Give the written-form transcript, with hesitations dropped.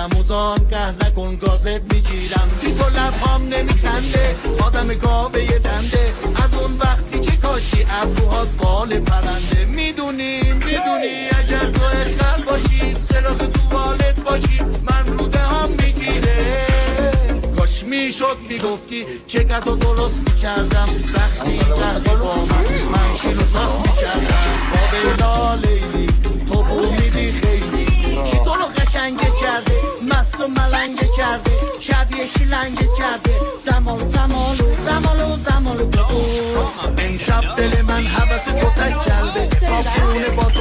رمضان قهر نکن گازت میگیرم بی تو لبهام نمیخنده آدم گاوه دنده از اون وقتی که کاشی ابروهات بال پرنده میدونی اگر تو اخل باشی سراغ تو بالت باشی من رو دهام میگیره کاش میشد میگفتی چقدر درست میکردم وقتی قهدی با من شیر و صاف میکردم با لیلی تو بو میدی خیلی کی تو رو قشنگه کرده مست و ملنگه کرده شبیه شیلنگه کرده زمالو امشب دل من حوث تو تک کرده تا خونه با